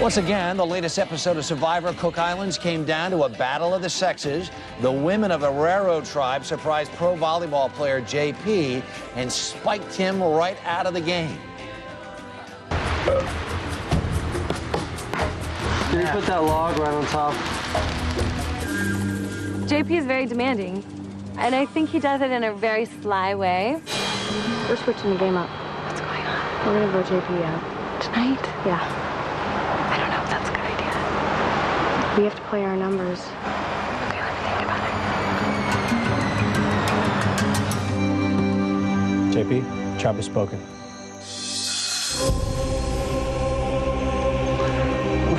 Once again, the latest episode of Survivor Cook Islands came down to a battle of the sexes. The women of the Railroad tribe surprised pro volleyball player JP and spiked him right out of the game. Did you put that log right on top? JP is very demanding, and I think he does it in a very sly way. We're switching the game up. What's going on? We're gonna vote JP out. Tonight? Yeah. I don't know if that's a good idea. We have to play our numbers. Okay, let me think about it. JP, tribe has spoken.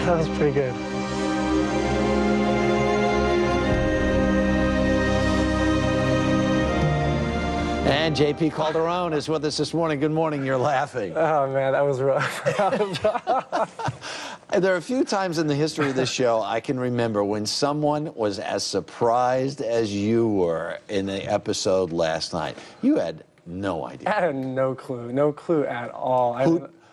That was pretty good. And JP Calderon is with us this morning. Good morning. You're laughing. Oh, man, that was rough. There are a few times in the history of this show I can remember when someone was as surprised as you were in the episode last night. You had no idea. I had no clue at all.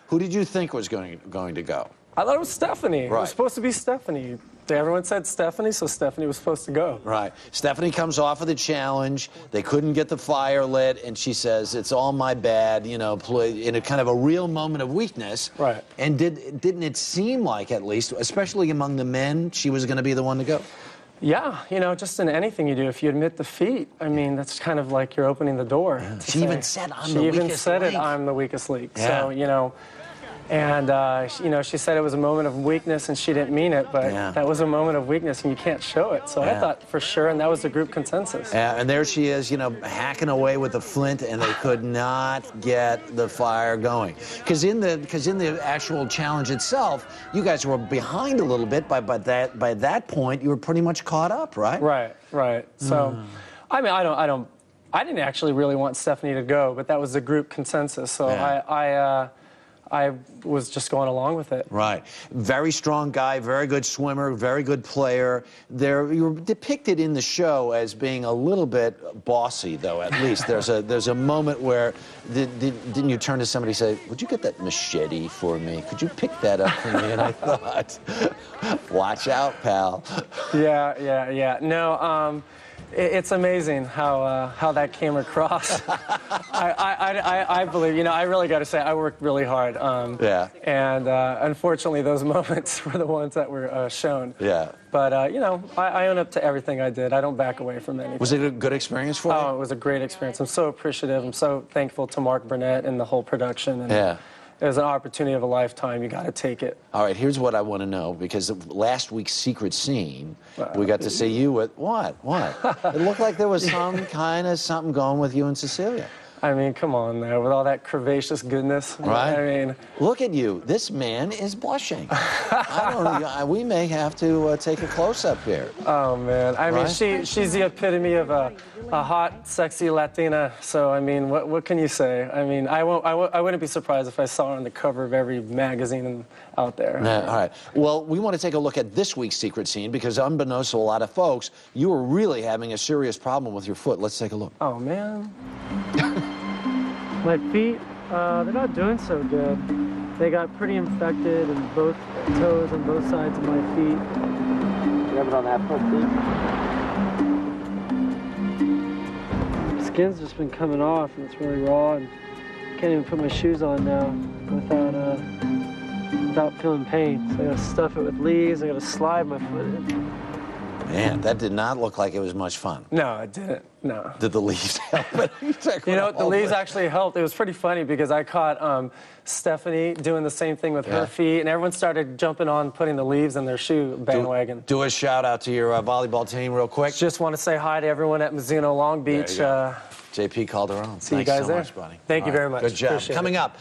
Who did you think was going to go? I thought it was Stephanie. Right. It was supposed to be Stephanie. Everyone said Stephanie, so Stephanie was supposed to go. Right. Stephanie comes off of the challenge. They couldn't get the fire lit, and she says, "It's all my bad," you know, in a kind of a real moment of weakness. Right. And didn't it seem like, at least, especially among the men, she was going to be the one to go? Yeah, you know, just in anything you do, if you admit defeat, I mean, that's kind of like you're opening the door. Yeah. She even said, "I'm the weakest link." She even said it, "I'm the weakest link." Yeah. So, you know. And, you know, she said it was a moment of weakness, and she didn't mean it, but that was a moment of weakness, and you can't show it. So I thought for sure, and that was the group consensus. Yeah, and there she is, you know, hacking away with the flint, and they could not get the fire going. Because in the actual challenge itself, you guys were behind a little bit. By that point, you were pretty much caught up, right? Right. So, I mean, I didn't actually really want Stephanie to go, but that was the group consensus. So I was just going along with it. Right. Very strong guy, very good swimmer, very good player. You were depicted in the show as being a little bit bossy, though, at least. There's a moment where, didn't you turn to somebody and say, "Would you get that machete for me? Could you pick that up for me?" And I thought, watch out, pal. Yeah. No, it's amazing how that came across. I believe, you know, I really got to say, I worked really hard. And unfortunately, those moments were the ones that were shown. Yeah. But, you know, I own up to everything I did. I don't back away from anything. Was it a good experience for you? Oh, it was a great experience. I'm so appreciative. I'm so thankful to Mark Burnett and the whole production. And it was an opportunity of a lifetime. You got to take it. All right, here's what I want to know, because of last week's secret scene, we got to see you with what? It looked like there was some kind of something going with you and Cecilia. I mean, come on there, with all that curvaceous goodness. Right. I mean, look at you. This man is blushing. We may have to take a close-up here. Oh, man. I mean, she's the epitome of a hot, sexy Latina. So, I mean, what can you say? I mean, I wouldn't be surprised if I saw her on the cover of every magazine out there. All right. Well, we want to take a look at this week's secret scene, because unbeknownst to a lot of folks, you were really having a serious problem with your foot. Let's take a look. Oh, man. My feet, they're not doing so good. They got pretty infected in both toes on both sides of my feet. You have it on that foot, too? Skin's just been coming off, and it's really raw, and can't even put my shoes on now without feeling pain. So I gotta stuff it with leaves. I gotta slide my foot in. Man, that did not look like it was much fun. No, it didn't. No. Did the leaves help? You know, the leaves actually helped. It was pretty funny because I caught Stephanie doing the same thing with her feet, and everyone started jumping on putting the leaves in their shoe bandwagon. Do a shout out to your volleyball team real quick. Just want to say hi to everyone at Mizuno Long Beach. JP Calderon. See you guys so there. Much, buddy. Thank you very much. Good job. Appreciate Coming it. up.